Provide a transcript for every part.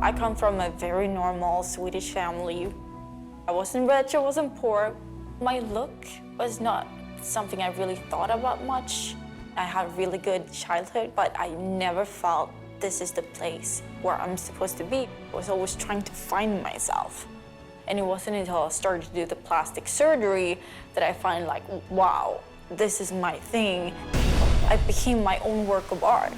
I come from a very normal Swedish family. I wasn't rich, I wasn't poor. My look was not something I really thought about much. I had a really good childhood, but I never felt this is the place where I'm supposed to be. I was always trying to find myself. And it wasn't until I started to do the plastic surgery that I find like, wow, this is my thing. I became my own work of art.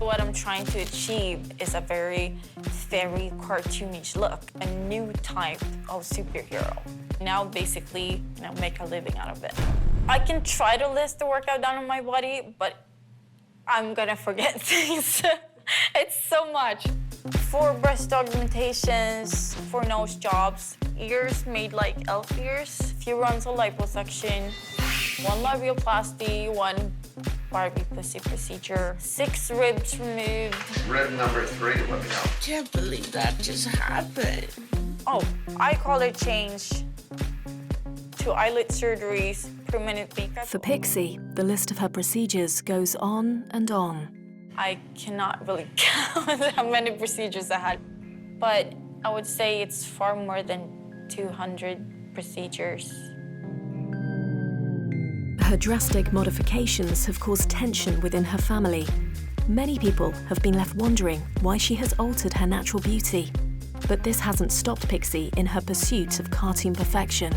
What I'm trying to achieve is a very cartoonish look, a new type of superhero. Now, basically, make a living out of it. I can try to list the work I've done on my body, but I'm gonna forget things. It's so much. 4 breast augmentations, 4 nose jobs, ears made like elf ears, a few runs of liposuction, 1 labioplasty, 1 Barbie pussy procedure, 6 ribs removed. Rib number 3, let me know. Can't believe that just happened. Oh, eye color change, 2 eyelid surgeries, permanent makeup. For Pixie, the list of her procedures goes on and on. I cannot really count how many procedures I had, but I would say it's far more than 200 procedures. Her drastic modifications have caused tension within her family. Many people have been left wondering why she has altered her natural beauty. But this hasn't stopped Pixie in her pursuit of cartoon perfection.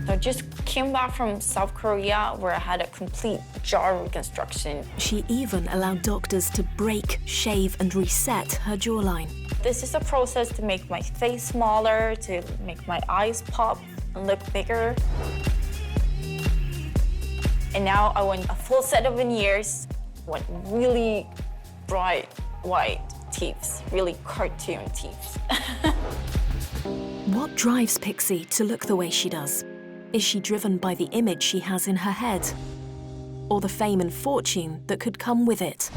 I just came back from South Korea where I had a complete jaw reconstruction. She even allowed doctors to break, shave, and reset her jawline. This is a process to make my face smaller, to make my eyes pop and look bigger. And now I want a full set of veneers, want really bright white teeth, really cartoon teeth. What drives Pixie to look the way she does? Is she driven by the image she has in her head? Or the fame and fortune that could come with it?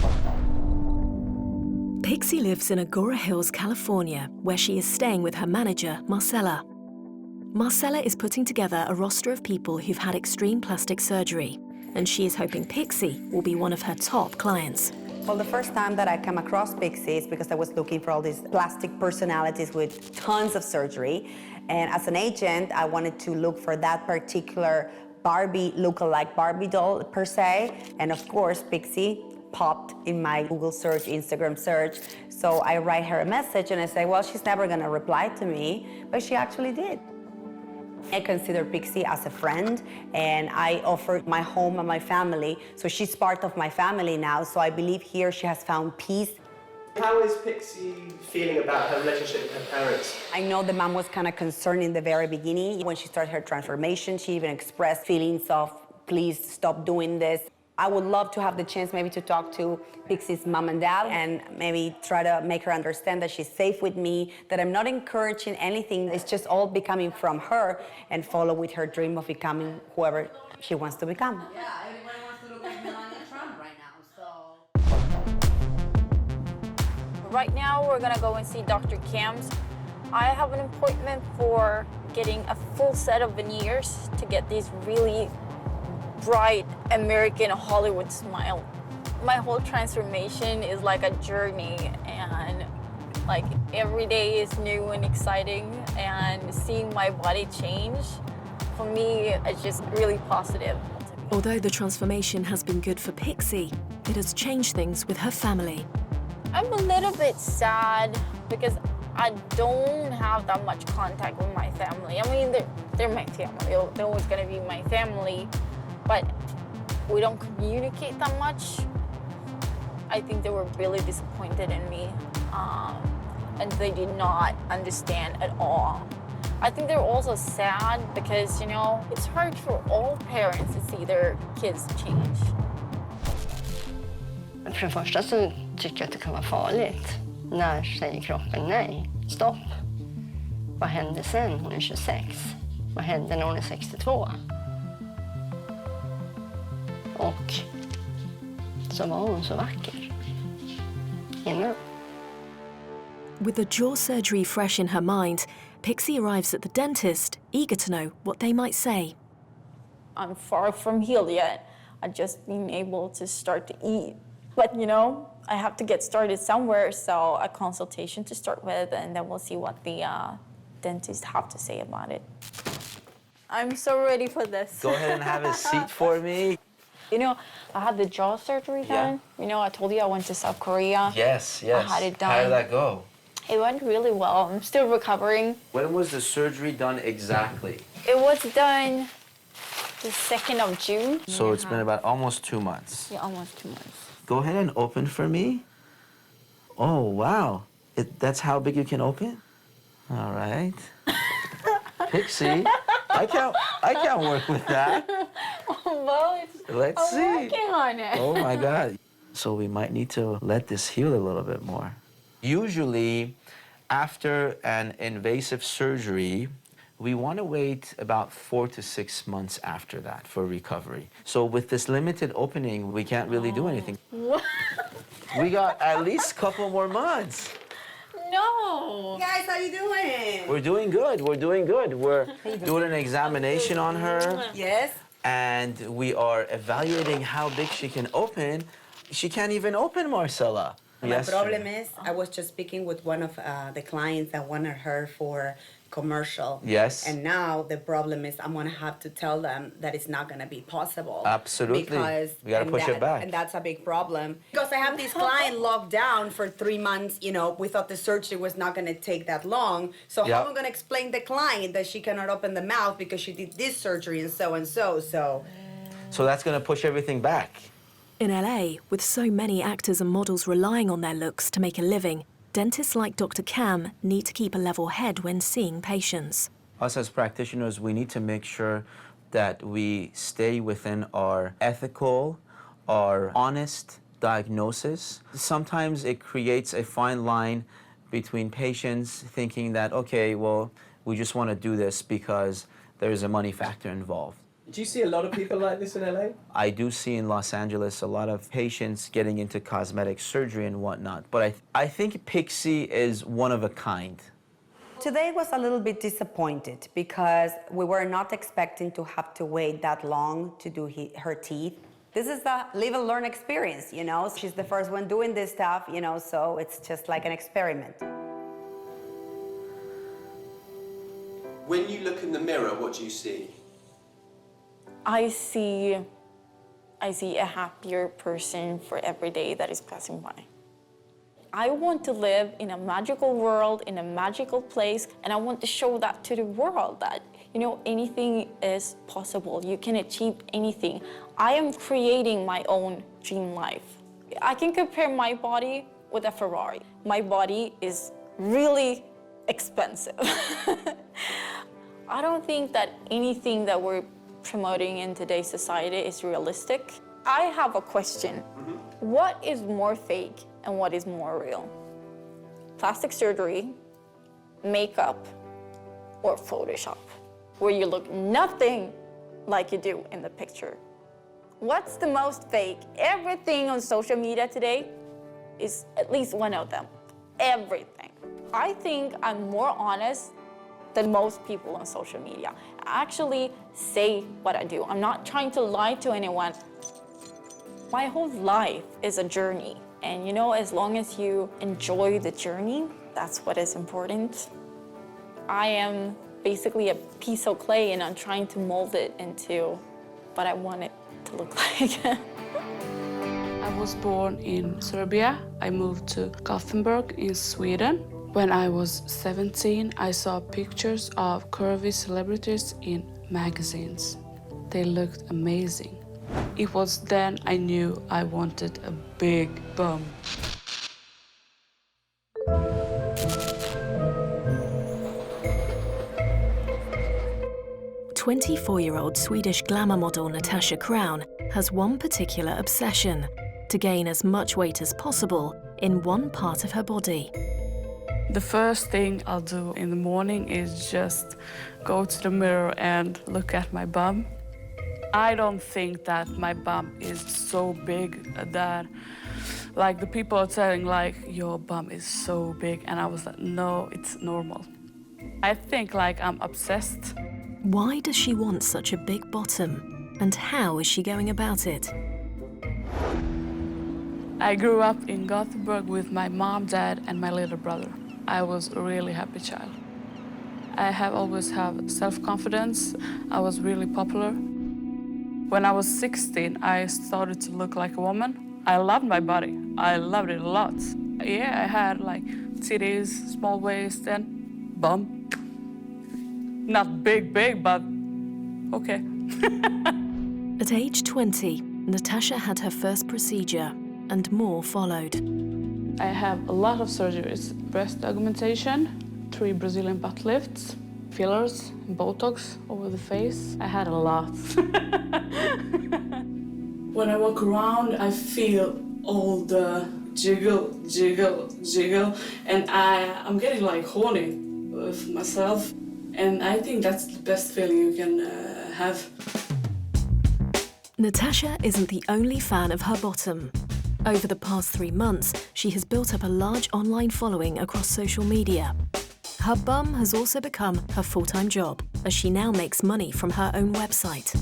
Pixie lives in Agora Hills, California, where she is staying with her manager, Marcella. Marcella is putting together a roster of people who've had extreme plastic surgery, and she is hoping Pixie will be one of her top clients. Well, the first time that I came across Pixie is because I was looking for all these plastic personalities with tons of surgery. And as an agent, I wanted to look for that particular Barbie look-alike Barbie doll per se. And of course, Pixie popped in my Google search, Instagram search. So I write her a message and I say, well, she's never gonna reply to me, but she actually did. I consider Pixie as a friend, and I offered my home and my family, so she's part of my family now, so I believe here she has found peace. How is Pixie feeling about her relationship with her parents? I know the mom was kind of concerned in the very beginning. When she started her transformation, she even expressed feelings of, please stop doing this. I would love to have the chance maybe to talk to Pixie's mom and dad and maybe try to make her understand that she's safe with me, that I'm not encouraging anything. It's just all becoming from her and follow with her dream of becoming whoever she wants to become. Yeah, everybody wants to look like Melania Trump right now, so. Right now, we're gonna go and see Dr. Cam's. I have an appointment for getting a full set of veneers to get these really bright American Hollywood smile. My whole transformation is like a journey, and like every day is new and exciting, and seeing my body change, for me, it's just really positive. Although the transformation has been good for Pixie, it has changed things with her family. I'm a little bit sad because I don't have that much contact with my family. I mean, they're my family. They're always gonna be my family. But we don't communicate that much. I think they were really disappointed in me, and they did not understand at all. I think they're also sad because, you know, it's hard for all parents to see their kids change. För det första så tycker jag att det kan vara farligt när säger kroppen nej, stopp. Vad händer sen? Hon är 26. Vad händer när hon är 62? Och så var hon så vacker. innan. With the jaw surgery fresh in her mind, Pixie arrives at the dentist, eager to know what they might say. I'm far from healed yet. I've just been able to start to eat. But, you know, I have to get started somewhere, so a consultation to start with, and then we'll see what the dentist have to say about it. I'm so ready for this. Go ahead and have a seat for me. You know, I had the jaw surgery done. You know, I told you I went to South Korea. Yes. I had it done. How did that go? It went really well. I'm still recovering. When was the surgery done exactly? It was done the 2nd of June. So it's been about almost 2 months. Yeah, almost 2 months. Go ahead and open for me. Oh, wow. That's how big you can open? All right. Pixie, I can't work with that. Well, Let's see. I'm working on it. Oh, my God. So we might need to let this heal a little bit more. Usually, after an invasive surgery, we want to wait about 4 to 6 months after that for recovery. So with this limited opening, we can't really do anything. What? We got at least a couple more months. No. Guys, how you doing? We're doing good. We're doing good. We're doing an examination on her, Yes. and we are evaluating how big she can open. She can't even open, Marcella. My problem is, I was just speaking with one of the clients that wanted her for commercial. Yes. And now the problem is I'm gonna have to tell them that it's not gonna be possible. Absolutely. Because We gotta push it back. And that's a big problem. Because I have this client locked down for 3 months, you know, we thought the surgery was not gonna take that long. So how am I gonna explain the client that she cannot open the mouth because she did this surgery and so and so? So that's gonna push everything back. In LA, with so many actors and models relying on their looks to make a living, dentists like Dr. Cam need to keep a level head when seeing patients. Us as practitioners, we need to make sure that we stay within our ethical, our honest diagnosis. Sometimes it creates a fine line between patients thinking that, okay, well, we just want to do this because there's a money factor involved. Do you see a lot of people like this in LA? I do see in Los Angeles a lot of patients getting into cosmetic surgery and whatnot, but I think Pixie is one of a kind. Today was a little bit disappointed because we were not expecting to have to wait that long to do her teeth. This is a live and learn experience, you know? She's the first one doing this stuff, you know, so it's just like an experiment. When you look in the mirror, what do you see? I see a happier person for every day that is passing by. I want to live in a magical world, in a magical place, and I want to show that to the world that, you know, anything is possible. You can achieve anything. I am creating my own dream life. I can compare my body with a Ferrari. My body is really expensive. I don't think that anything that we're promoting in today's society is realistic. I have a question. What is more fake and what is more real? Plastic surgery, makeup, or Photoshop, where you look nothing like you do in the picture. What's the most fake? Everything on social media today is at least one of them. Everything. I think I'm more honest than most people on social media. I actually say what I do. I'm not trying to lie to anyone. My whole life is a journey. And you know, as long as you enjoy the journey, that's what is important. I am basically a piece of clay and I'm trying to mold it into what I want it to look like. I was born in Serbia. I moved to Gothenburg in Sweden. When I was 17, I saw pictures of curvy celebrities in magazines. They looked amazing. It was then I knew I wanted a big bum. – 24-year-old Swedish glamour model Natasha Crown has one particular obsession: to gain as much weight as possible in one part of her body. The first thing I'll do in the morning is just go to the mirror and look at my bum. I don't think that my bum is so big that Like the people are saying like, your bum is so big. And I was like, no, it's normal. I think like I'm obsessed. Why does she want such a big bottom? And how is she going about it? I grew up in Gothenburg with my mom, dad, and my little brother. I was a really happy child. I have always had self-confidence. I was really popular. When I was 16, I started to look like a woman. I loved my body. I loved it a lot. Yeah, I had like titties, small waist, and bum. Not big, but okay. At age 20, Natasha had her first procedure, and more followed. I have a lot of surgeries. Breast augmentation, 3 Brazilian butt lifts, fillers, Botox over the face. I had a lot. When I walk around, I feel all the jiggle, and I'm getting like horny with myself. And I think that's the best feeling you can have. Natasha isn't the only fan of her bottom. Over the past 3 months, she has built up a large online following across social media. Her bum has also become her full-time job, as she now makes money from her own website.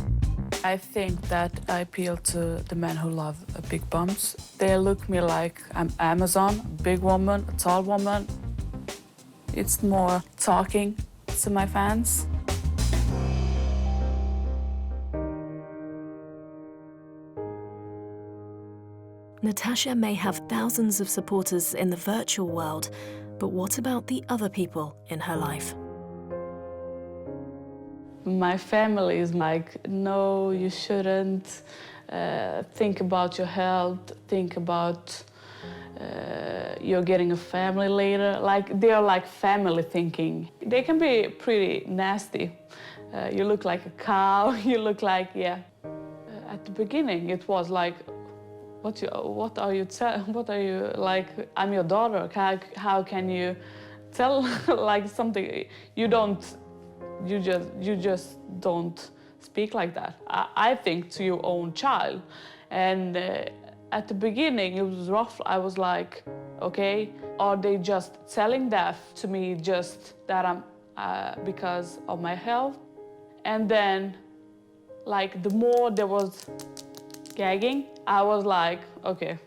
I think that I appeal to the men who love big bums. They look at me like I'm Amazon, a big woman, a tall woman. It's more talking to my fans. Natasha may have thousands of supporters in the virtual world, but what about the other people in her life? My family is like, no, you shouldn't. Think about your health, think about you're getting a family later. Like, they're like family thinking. They can be pretty nasty. You look like a cow, you look like, yeah. At the beginning, it was like, what are you like, I'm your daughter. How can you tell like something? You just don't speak like that. I think to your own child. And at the beginning, it was rough. I was like, okay, are they just telling that to me just that I'm, because of my health? And then, like, the more there was gagging, I was like, okay,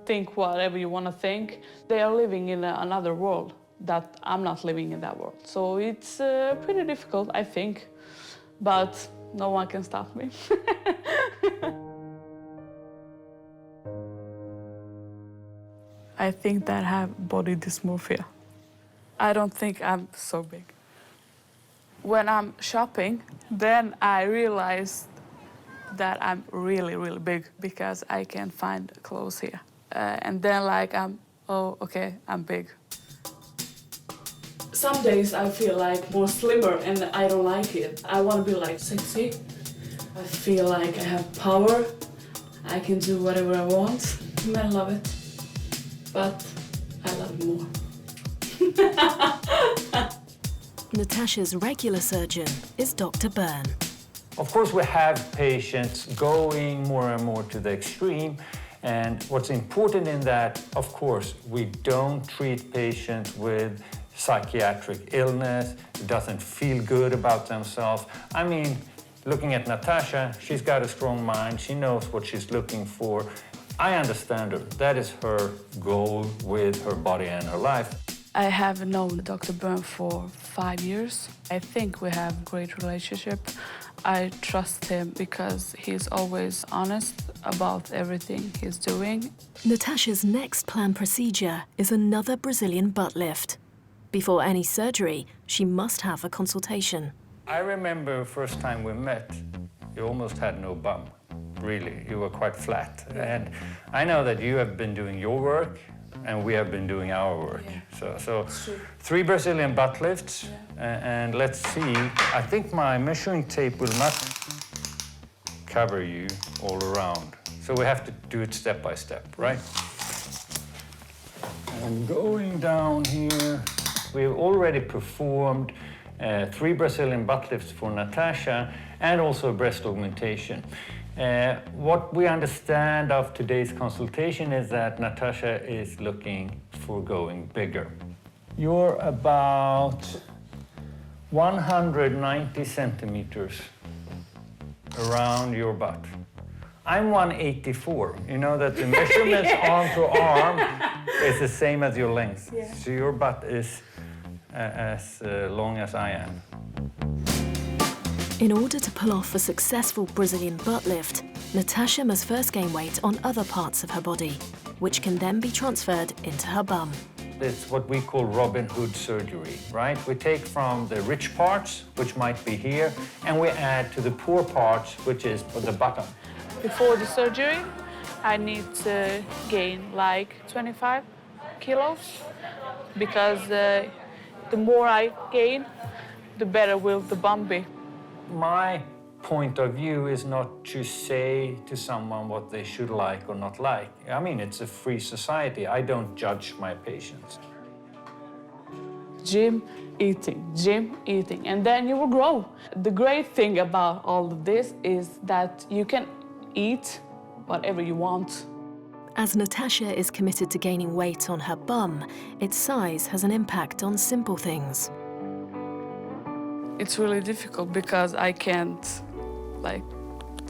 think whatever you want to think. They are living in another world that I'm not living in that world. So it's pretty difficult, I think, but no one can stop me. I think that I have body dysmorphia. I don't think I'm so big. When I'm shopping, then I realize that I'm really, really big because I can't find clothes here. And then like oh, okay, I'm big. Some days I feel like more slimmer and I don't like it. I want to be like sexy. I feel like I have power. I can do whatever I want. Men love it, but I love it more. Natasha's regular surgeon is Dr. Byrne. Of course, we have patients going more and more to the extreme. And what's important in that, of course, we don't treat patients with psychiatric illness, who doesn't feel good about themselves. I mean, looking at Natasha, she's got a strong mind. She knows what she's looking for. I understand her. That is her goal with her body and her life. I have known Dr. Byrne for 5 years. I think we have a great relationship. I trust him because he's always honest about everything he's doing. Natasha's next planned procedure is another Brazilian butt lift. Before any surgery, she must have a consultation. I remember first time we met, you almost had no bum, really. You were quite flat. And I know that you have been doing your work and we have been doing our work. Yeah. So 3 Brazilian butt lifts, and let's see. I think my measuring tape will not cover you all around. So we have to do it step by step, right? And going down here, we've already performed 3 Brazilian butt lifts for Natasha and also breast augmentation. What we understand of today's consultation is that Natasha is looking for going bigger. You're about 190 centimeters around your butt. I'm 184. You know that the measurements arm to arm is the same as your length. Yeah. So your butt is as long as I am. In order to pull off a successful Brazilian butt lift, Natasha must first gain weight on other parts of her body, which can then be transferred into her bum. It's what we call Robin Hood surgery, right? We take from the rich parts, which might be here, and we add to the poor parts, which is at the bottom. Before the surgery, I need to gain like 25 kilos because the more I gain, the better will the bum be. My point of view is not to say to someone what they should like or not like. I mean, it's a free society. I don't judge my patients. Gym, eating, and then you will grow. The great thing about all of this is that you can eat whatever you want. As Natasha is committed to gaining weight on her bum, its size has an impact on simple things. It's really difficult because I can't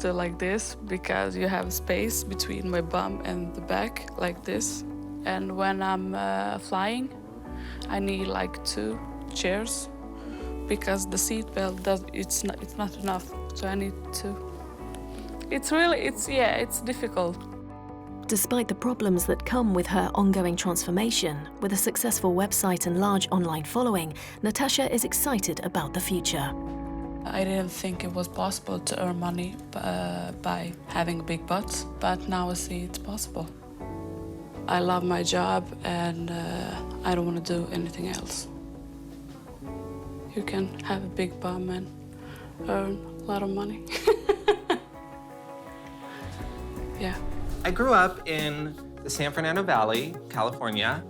do like this because you have space between my bum and the back like this. And when I'm flying, I need like 2 chairs because the seat belt it's not enough. So I need 2. It's difficult. Despite the problems that come with her ongoing transformation, with a successful website and large online following, Natasha is excited about the future. I didn't think it was possible to earn money by having a big butt, but now I see it's possible. I love my job and I don't want to do anything else. You can have a big bum and earn a lot of money. Yeah. I grew up in the San Fernando Valley, California.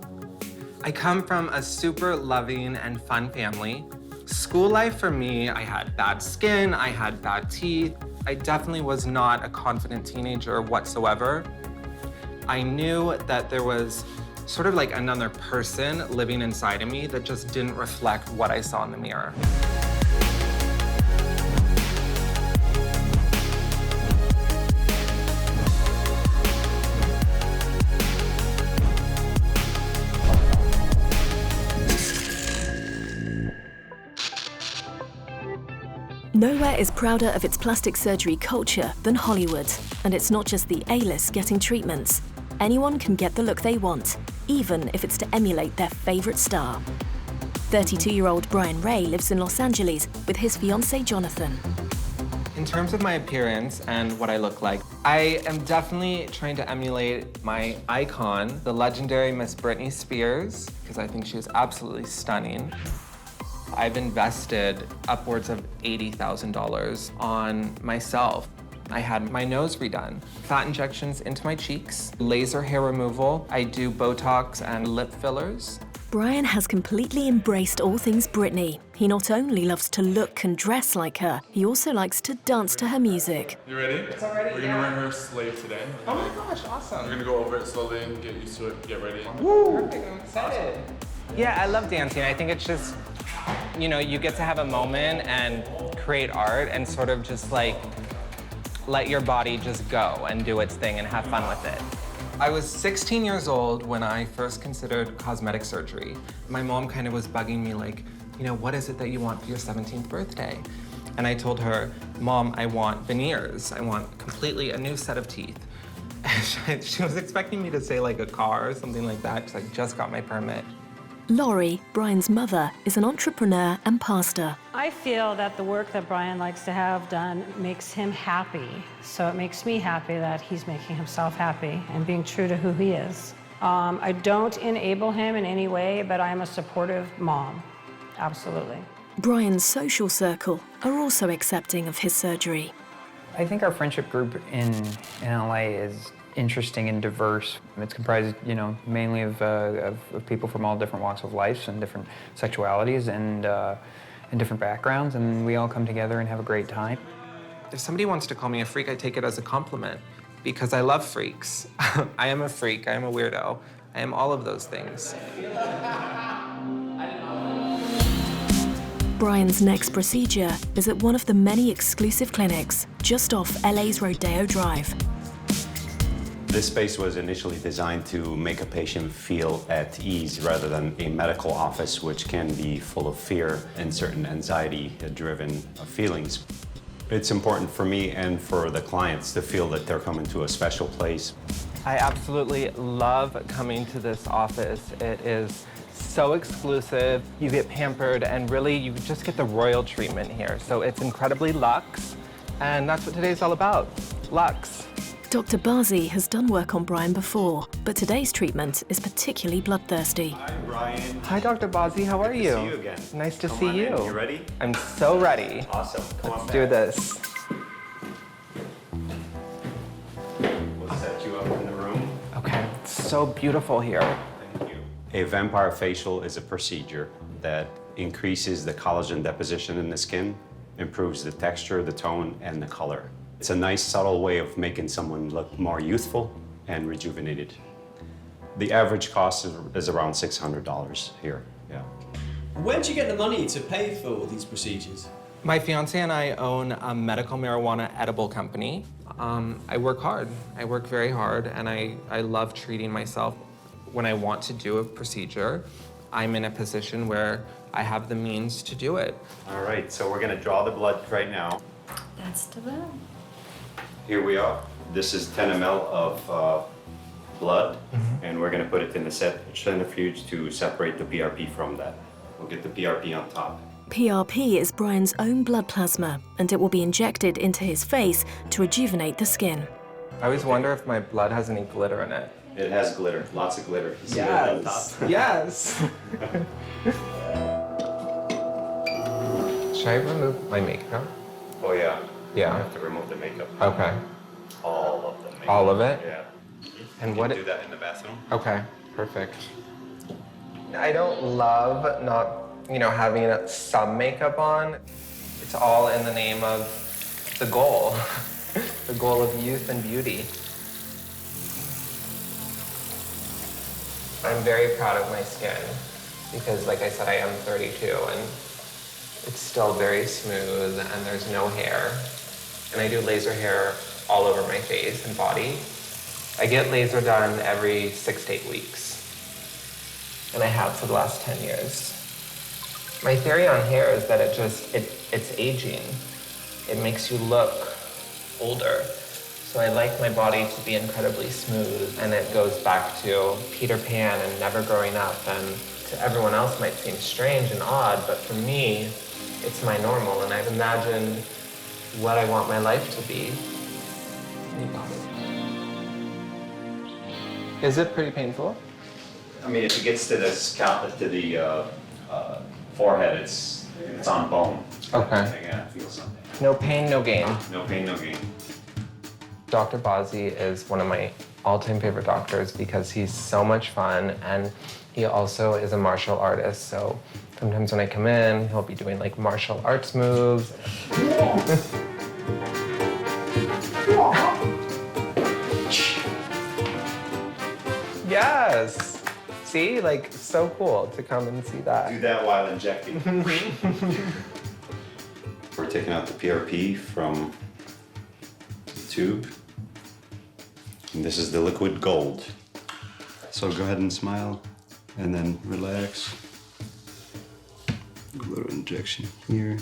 I come from a super loving and fun family. School life for me, I had bad skin, I had bad teeth. I definitely was not a confident teenager whatsoever. I knew that there was sort of like another person living inside of me that just didn't reflect what I saw in the mirror. Nowhere is prouder of its plastic surgery culture than Hollywood. And it's not just the A-list getting treatments. Anyone can get the look they want, even if it's to emulate their favorite star. 32-year-old Brian Ray lives in Los Angeles with his fiancé Jonathan. In terms of my appearance and what I look like, I am definitely trying to emulate my icon, the legendary Miss Britney Spears, because I think she is absolutely stunning. I've invested upwards of $80,000 on myself. I had my nose redone, fat injections into my cheeks, laser hair removal. I do Botox and lip fillers. Brian has completely embraced all things Britney. He not only loves to look and dress like her, he also likes to dance to her music. You ready? It's all ready. We're gonna rehearse Slave today. Oh my gosh, awesome. We're gonna go over it slowly and get used to it. Get ready. Woo! Perfect, I'm excited. Yeah, I love dancing. I think it's just, you know, you get to have a moment and create art and sort of just like let your body just go and do its thing and have fun with it. I was 16 years old when I first considered cosmetic surgery. My mom kind of was bugging me like, you know, what is it that you want for your 17th birthday? And I told her, Mom, I want veneers. I want completely a new set of teeth. And she was expecting me to say like a car or something like that because I just got my permit. Laurie, Brian's mother, is an entrepreneur and pastor. I feel that the work that Brian likes to have done makes him happy. So it makes me happy that he's making himself happy and being true to who he is. I don't enable him in any way, but I'm a supportive mom, absolutely. Brian's social circle are also accepting of his surgery. I think our friendship group in LA is interesting and diverse. It's comprised, you know, mainly of people from all different walks of life and different sexualities and different backgrounds, and we all come together and have a great time. If somebody wants to call me a freak, I take it as a compliment because I love freaks. I am a freak, I am a weirdo. I am all of those things. Brian's next procedure is at one of the many exclusive clinics just off LA's Rodeo Drive. This space was initially designed to make a patient feel at ease rather than a medical office, which can be full of fear and certain anxiety-driven feelings. It's important for me and for the clients to feel that they're coming to a special place. I absolutely love coming to this office. It is so exclusive. You get pampered, and really, you just get the royal treatment here. So it's incredibly luxe, and that's what today's all about, luxe. Dr. Bazzi has done work on Brian before, but today's treatment is particularly bloodthirsty. Hi, Brian. Hi, Dr. Bazzi, how are you? Nice to see you again. Nice to Come see on you. in. You ready? I'm so ready. Awesome. Come on Let's back. do this. We'll set you up in the room. Okay, it's so beautiful here. Thank you. A vampire facial is a procedure that increases the collagen deposition in the skin, improves the texture, the tone, and the color. It's a nice, subtle way of making someone look more youthful and rejuvenated. The average cost is around $600 here, yeah. Where do you get the money to pay for all these procedures? My fiance and I own a medical marijuana edible company. I work hard. I work very hard, and I love treating myself. When I want to do a procedure, I'm in a position where I have the means to do it. All right, so we're gonna draw the blood right now. That's the blood. Here we are. This is 10 ml of blood, and we're gonna put it in the centrifuge to separate the PRP from that. We'll get the PRP on top. PRP is Brian's own blood plasma, and it will be injected into his face to rejuvenate the skin. I always wonder if my blood has any glitter in it. It has glitter, lots of glitter. See it on Yes, top? yes. Should I remove my makeup? Oh yeah. Yeah. You have to remove the makeup. Okay. All of the makeup. All of it? Yeah. And You what? can do that in the bathroom. Okay, perfect. I don't love not, having some makeup on. It's all in the name of the goal, the goal of youth and beauty. I'm very proud of my skin because, like I said, I am 32 and it's still very smooth and there's no hair. And I do laser hair all over my face and body. I get laser done every 6 to 8 weeks. And I have for the last 10 years. My theory on hair is that it's aging. It makes you look older. So I like my body to be incredibly smooth, and it goes back to Peter Pan and never growing up, and to everyone else might seem strange and odd, but for me, it's my normal, and I've imagined what I want my life to be. Is it pretty painful? I mean, if it gets to the scalp, to the forehead, it's on bone. Okay. I gotta feel something. No pain, no gain. No pain, no gain. Dr. Bazzi is one of my all-time favorite doctors because he's so much fun, and he also is a martial artist. So sometimes when I come in, he'll be doing like martial arts moves. Yes. See, like so cool to come and see that. Do that while injecting. We're taking out the PRP from the tube. And this is the liquid gold. So go ahead and smile and then relax. A little injection here.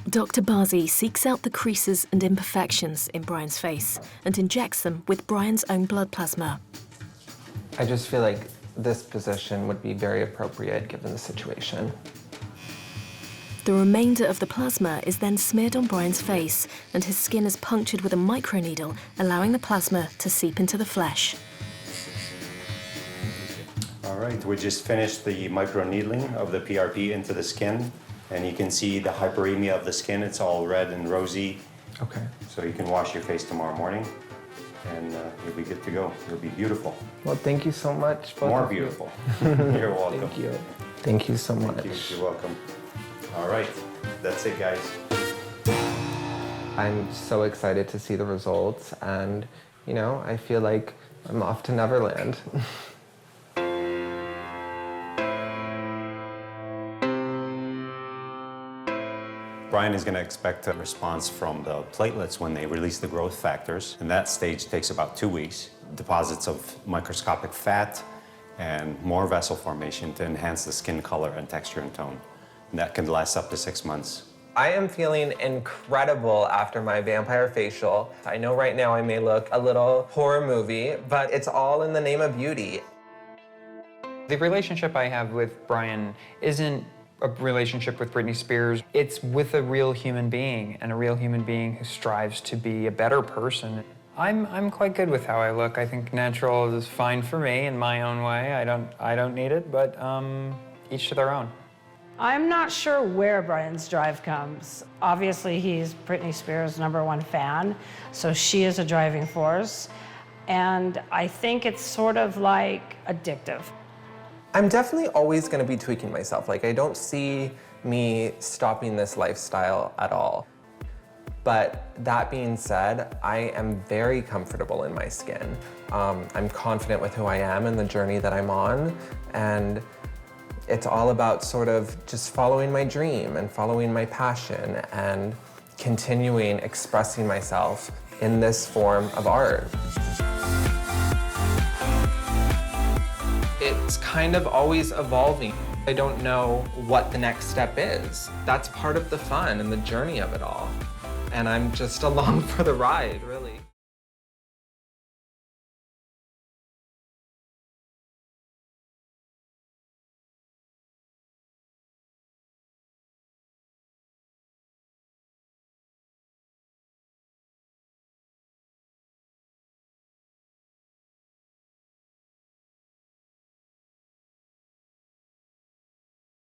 Dr. Bazzi seeks out the creases and imperfections in Brian's face and injects them with Brian's own blood plasma. I just feel like this position would be very appropriate given the situation. The remainder of the plasma is then smeared on Brian's face, and his skin is punctured with a microneedle, allowing the plasma to seep into the flesh. All right, we just finished the microneedling of the PRP into the skin, and you can see the hyperemia of the skin. It's all red and rosy. Okay. So you can wash your face tomorrow morning, and you'll be good to go. You'll be beautiful. Well, thank you so much. both More of you. beautiful. You're welcome. Thank you. Thank you so much. Thank you. You're welcome. All right, that's it, guys. I'm so excited to see the results, and you know, I feel like I'm off to Neverland. Brian is going to expect a response from the platelets when they release the growth factors, and that stage takes about 2 weeks. Deposits of microscopic fat and more vessel formation to enhance the skin color and texture and tone. And that can last up to 6 months. I am feeling incredible after my vampire facial. I know right now I may look a little horror movie, but it's all in the name of beauty. The relationship I have with Brian isn't a relationship with Britney Spears. It's with a real human being, and a real human being who strives to be a better person. I'm quite good with how I look. I think natural is fine for me in my own way. I don't need it, but each to their own. I'm not sure where Brian's drive comes. Obviously, he's Britney Spears' #1 fan, so she is a driving force. And I think it's sort of like addictive. I'm definitely always going to be tweaking myself. Like, I don't see me stopping this lifestyle at all. But that being said, I am very comfortable in my skin. I'm confident with who I am and the journey that I'm on. And it's all about sort of just following my dream and following my passion and continuing expressing myself in this form of art. It's kind of always evolving. I don't know what the next step is. That's part of the fun and the journey of it all. And I'm just along for the ride, really.